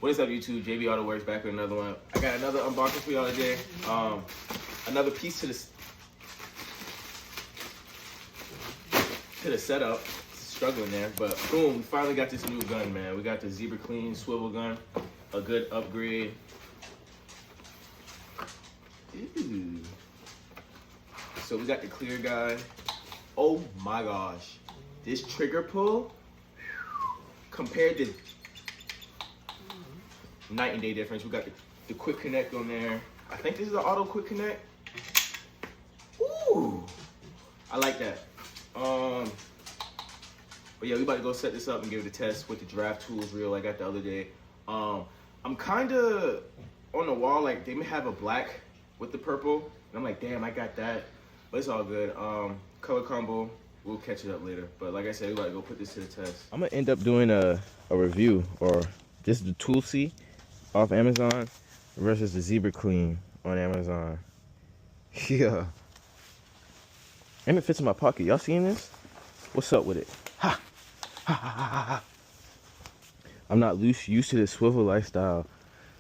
What is up, YouTube? JB Autoworks back with another one. I got another unboxing for y'all today. Another piece to the setup. Struggling there, but boom, we finally got this new gun, man. We got the Zebra Clean swivel gun, a good upgrade. Ooh. So we got the clear guy. Oh my gosh, this trigger pull compared to night and day difference. We got the quick connect on there. I think this is an auto quick connect. Ooh, I like that. But yeah, we about to go set this up and give it a test with the draft tools reel I got the other day. I'm kind of on the wall, like they may have a black with the purple, and I'm like, damn, I got that. But it's all good. Color combo, we'll catch it up later. But like I said, we about to go put this to the test. I'm gonna end up doing a review, or just the tool C off Amazon versus the Zebra Clean on Amazon. Yeah. And it fits in my pocket. Y'all seeing this? What's up with it? Ha! Ha ha ha ha! I'm not used to this swivel lifestyle.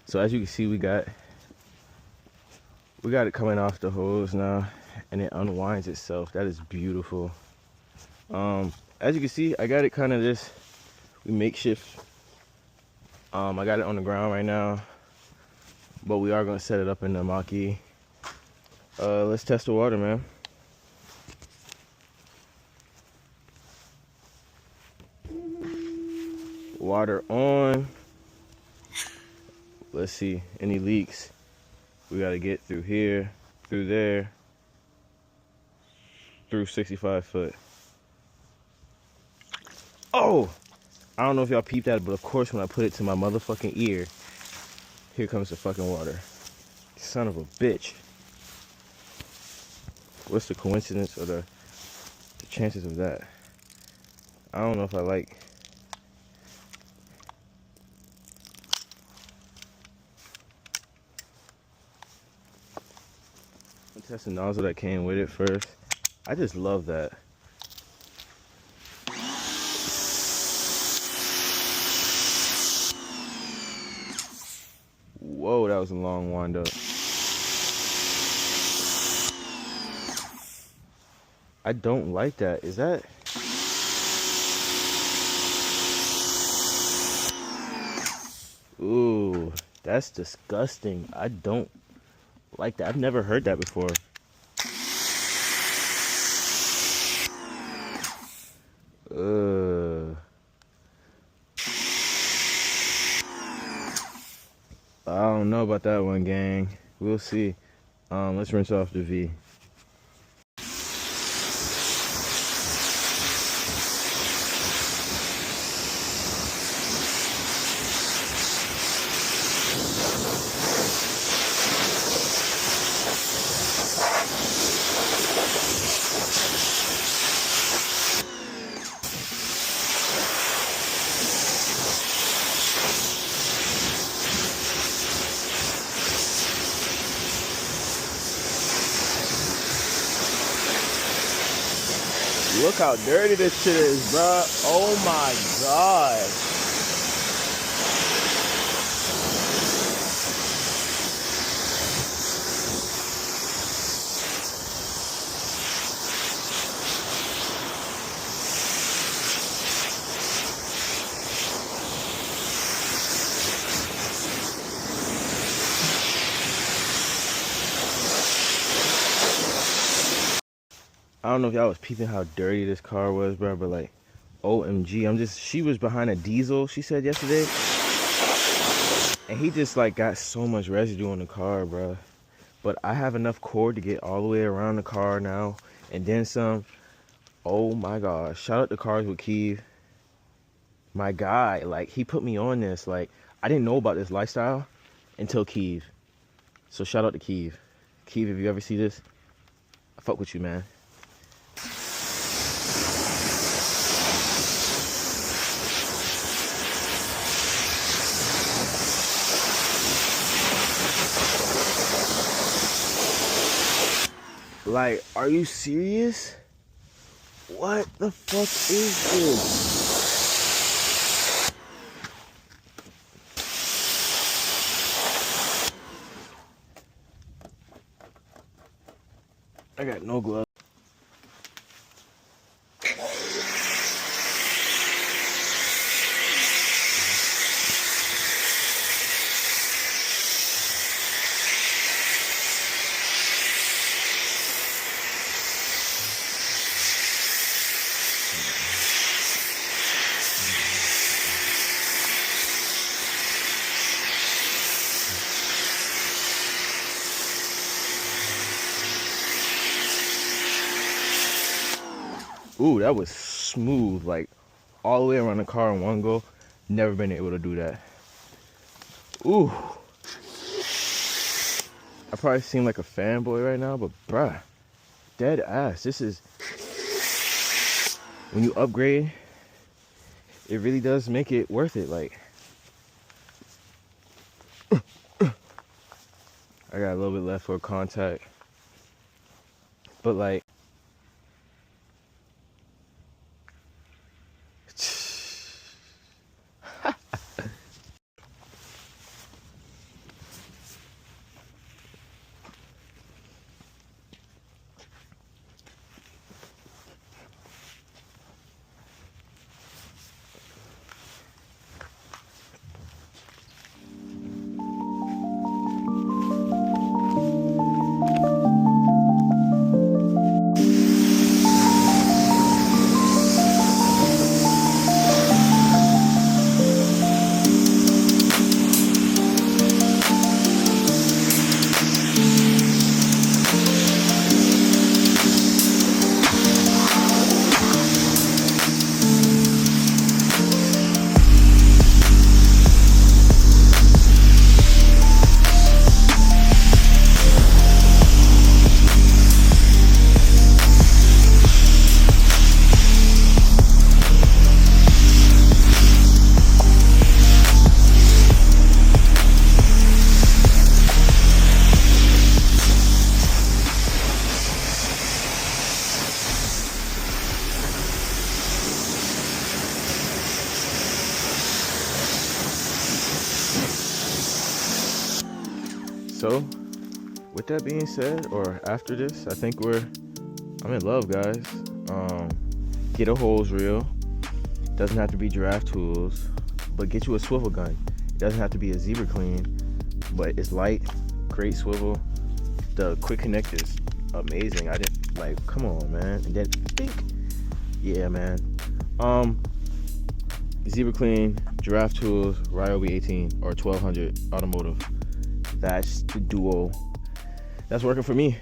So as you can see, we got it coming off the hose now, and it unwinds itself. That is beautiful. As you can see, I got it kind of this makeshift. I got it on the ground right now, but we are gonna set it up in the Mach-E. Let's test the water, man. Water on. Let's see, any leaks. We gotta get through here, through there, through 65 foot. Oh! I don't know if y'all peeped that, but of course when I put it to my motherfucking ear, here comes the fucking water. Son of a bitch. What's the coincidence or the chances of that? I don't know if I like. I'm testing the nozzle that came with it first. I just love that. Whoa, that was a long wind up. I don't like that. Is that? Ooh, that's disgusting. I don't like that. I've never heard that before. I don't know about that one, gang. We'll see. Let's rinse off the V. Look how dirty this shit is, bruh. Oh my god. I don't know if y'all was peeping how dirty this car was, bro, but like, OMG, she was behind a diesel, she said yesterday. And he just like got so much residue on the car, bro. But I have enough cord to get all the way around the car now, and then some. Oh my gosh, shout out to Cars with Keith. My guy, like, he put me on this. Like, I didn't know about this lifestyle until Keith. So shout out to Keith. Keith, if you ever see this, I fuck with you, man. Like, are you serious? What the fuck is this? I got no gloves. Ooh, that was smooth, like all the way around the car in one go. Never been able to do that. Ooh. I probably seem like a fanboy right now, but bruh, dead ass. This is, when you upgrade, it really does make it worth it. Like, I got a little bit left for contact, but like, so with that being said, or after this, I think I'm in love, guys. Get a hose reel. Doesn't have to be draft tools, but get you a swivel gun. It doesn't have to be a Zebra Clean, but it's light, great swivel. The quick connect is amazing. I didn't, like, come on, man. And then think, yeah, man. Zebra Clean, draft tools, Ryobi 18 or 1200 automotive. That's the duo that's working for me.